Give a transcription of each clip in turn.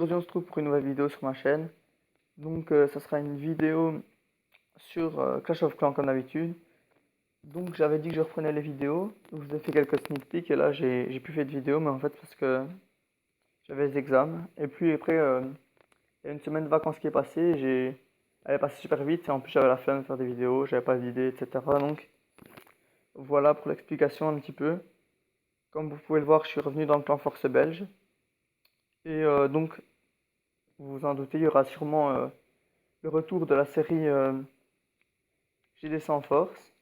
Aujourd'hui, on se trouve pour une nouvelle vidéo sur ma chaîne. Donc, ça sera une vidéo sur Clash of Clans comme d'habitude. Donc, j'avais dit que je reprenais les vidéos. Je vous ai fait quelques sneak peeks et là, j'ai plus fait de vidéo, mais en fait, parce que j'avais les examens. Et puis après, il y a une semaine de vacances qui est passée. Elle est passée super vite et en plus, j'avais la flemme de faire des vidéos, j'avais pas d'idées, etc. Donc, voilà pour l'explication un petit peu. Comme vous pouvez le voir, je suis revenu dans le clan Force Belge. Et donc, vous vous en doutez, il y aura sûrement le retour de la série JDC en force.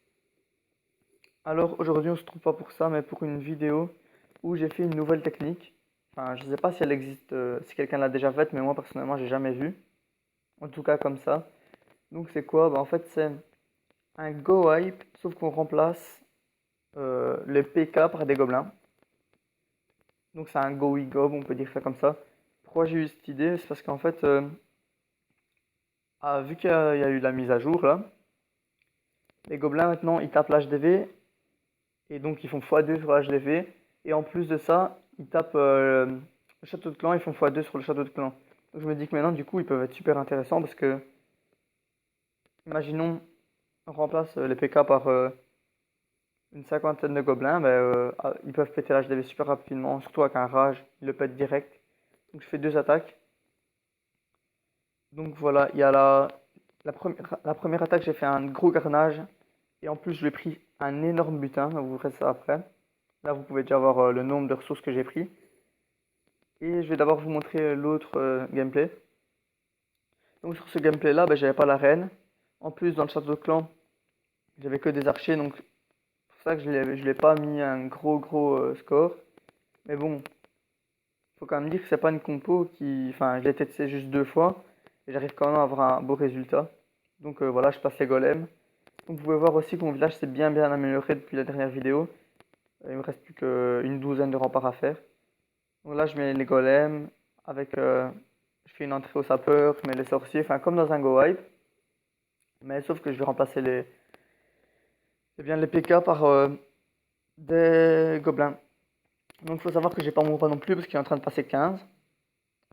Alors aujourd'hui on se trouve pas pour ça mais pour une vidéo où j'ai fait une nouvelle technique. Enfin je sais pas si elle existe, si quelqu'un l'a déjà faite mais moi personnellement j'ai jamais vu. En tout cas comme ça. Donc c'est quoi? Bah, en fait c'est un go wipe sauf qu'on remplace les PK par des gobelins. Donc c'est un go we gob, on peut dire ça comme ça. Pourquoi j'ai eu cette idée? C'est parce qu'en fait vu qu'il y a eu la mise à jour là, les gobelins maintenant ils tapent l'HDV. Et donc ils font x2 sur HDV. Et en plus de ça, ils tapent le château de clan, ils font x2 sur le château de clan. Donc je me dis que maintenant, du coup, ils peuvent être super intéressants parce que, imaginons, on remplace les PK par une cinquantaine de gobelins, ben, ils peuvent péter l'HDV super rapidement, surtout avec un rage, ils le pètent direct. Donc je fais deux attaques. Donc voilà, il y a la première attaque, j'ai fait un gros carnage. Et en plus, je lui ai pris un énorme butin, vous verrez ça après. Là, vous pouvez déjà voir le nombre de ressources que j'ai pris. Et je vais d'abord vous montrer l'autre gameplay. Donc sur ce gameplay là, j'avais pas la reine. En plus dans le château de clan, j'avais que des archers, donc c'est pour ça que je l'ai pas mis un gros score. Mais bon, faut quand même dire que c'est pas une compo qui. Enfin, je l'ai testé juste deux fois. Et j'arrive quand même à avoir un beau résultat. Donc voilà, je passe les golems. Donc vous pouvez voir aussi que mon village s'est bien amélioré depuis la dernière vidéo. Il me reste plus qu'une douzaine de remparts à faire. Donc là, je mets les golems avec. Je fais une entrée au sapeur, je mets les sorciers, enfin comme dans un go wipe. Mais sauf que je vais remplacer les PK par des gobelins. Donc il faut savoir que j'ai pas mon roi non plus parce qu'il est en train de passer 15.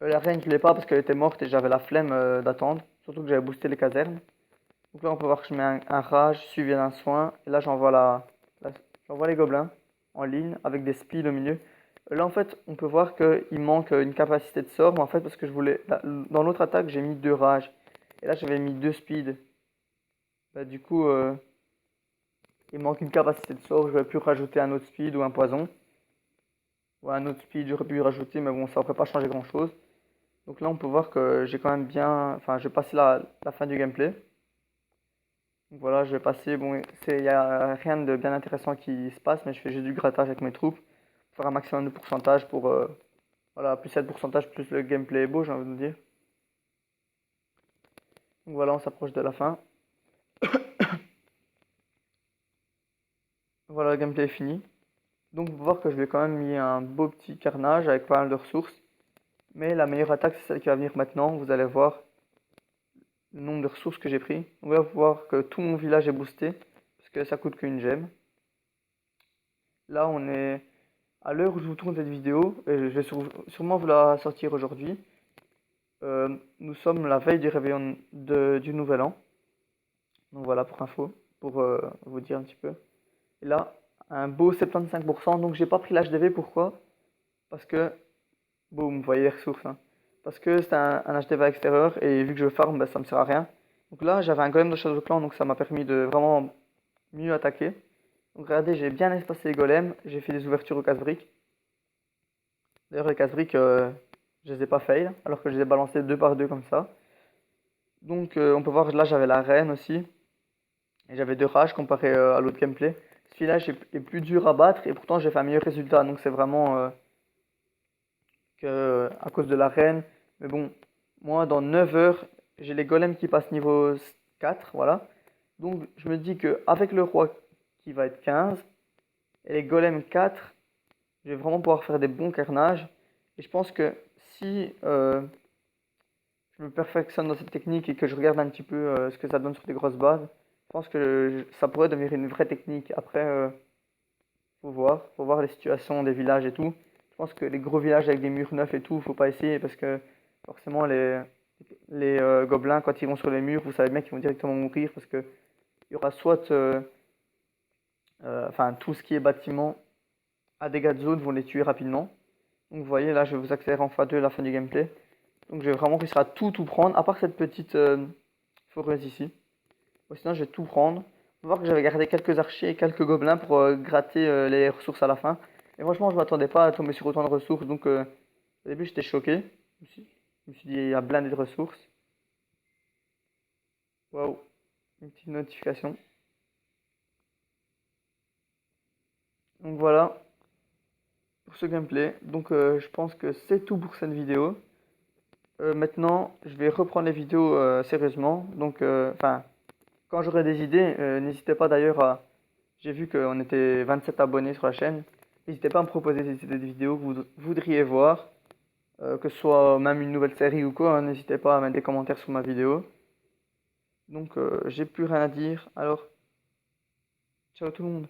La reine, je l'ai pas parce qu'elle était morte et j'avais la flemme d'attendre. Surtout que j'avais boosté les casernes. Donc là, on peut voir que je mets un rage suivi d'un soin. Et là, j'envoie les gobelins en ligne avec des speeds au milieu. Là, en fait, on peut voir qu'il manque une capacité de sort. Mais en fait, parce que je voulais. Dans l'autre attaque, j'ai mis deux rages. Et là, j'avais mis deux speeds. Bah, du coup, il manque une capacité de sort. J'aurais pu rajouter un autre speed ou un poison. Ou un autre speed, j'aurais pu y rajouter. Mais bon, ça n'aurait pas changé grand chose. Donc là, on peut voir que j'ai quand même bien. Enfin, je vais passer la fin du gameplay. Donc voilà, je vais passer. Bon, il n'y a rien de bien intéressant qui se passe, mais je fais juste du grattage avec mes troupes. Pour faire un maximum de pourcentage pour. Voilà, plus 7 pourcentage, plus le gameplay est beau, j'ai envie de dire. Donc voilà, on s'approche de la fin. Voilà, le gameplay est fini. Donc vous pouvez voir que je lui ai quand même mis un beau petit carnage avec pas mal de ressources. Mais la meilleure attaque, c'est celle qui va venir maintenant. Vous allez voir le nombre de ressources que j'ai pris. On va voir que tout mon village est boosté. Parce que ça coûte qu'une gemme. Là, on est à l'heure où je vous tourne cette vidéo. Et je vais sûrement vous la sortir aujourd'hui. Nous sommes la veille du réveillon du nouvel an. Donc voilà pour info. Pour vous dire un petit peu. Et là, un beau 75%. Donc j'ai pas pris l'HDV. Pourquoi? Parce que, boum, vous voyez les ressources. Hein. Parce que c'est un HDV extérieur et vu que je farm, ça me sert à rien. Donc là, j'avais un golem de Shadow Clan, donc ça m'a permis de vraiment mieux attaquer. Donc regardez, j'ai bien espacé les golems, j'ai fait des ouvertures aux casse-briques. D'ailleurs, les casse-briques, je les ai pas fail, alors que je les ai balancés deux par deux comme ça. Donc on peut voir, là j'avais la reine aussi. Et j'avais deux rages comparé à l'autre gameplay. Ce village est plus dur à battre et pourtant j'ai fait un meilleur résultat. Donc c'est vraiment à cause de la reine. Mais bon, moi dans 9 heures, j'ai les golems qui passent niveau 4, voilà. Donc je me dis que avec le roi qui va être 15 et les golems 4, je vais vraiment pouvoir faire des bons carnages. Et je pense que si je me perfectionne dans cette technique et que je regarde un petit peu ce que ça donne sur des grosses bases, je pense que ça pourrait devenir une vraie technique. Après, faut voir les situations des villages et tout. Je pense que les gros villages avec des murs neufs et tout, faut pas essayer parce que Forcément, les gobelins, quand ils vont sur les murs, vous savez bien qu'ils vont directement mourir parce que il y aura soit, enfin, tout ce qui est bâtiment à dégâts de zone vont les tuer rapidement. Donc, vous voyez, là, je vais vous accélérer en x2 à la fin du gameplay. Donc, je vais vraiment réussir à tout prendre, à part cette petite foreuse ici. Bon, sinon, je vais tout prendre. Faut voir que j'avais gardé quelques archers et quelques gobelins pour gratter les ressources à la fin. Et franchement, je m'attendais pas à tomber sur autant de ressources, donc au début, j'étais choqué. Je me suis dit, il y a blindé de ressources. Waouh, une petite notification. Donc voilà pour ce gameplay. Donc je pense que c'est tout pour cette vidéo. Maintenant, je vais reprendre les vidéos sérieusement. Donc, enfin, quand j'aurai des idées, n'hésitez pas d'ailleurs à. J'ai vu qu'on était 27 abonnés sur la chaîne. N'hésitez pas à me proposer des idées de vidéos que vous voudriez voir, que ce soit même une nouvelle série ou quoi, hein. N'hésitez pas à mettre des commentaires sous ma vidéo. Donc, j'ai plus rien à dire. Alors, ciao tout le monde.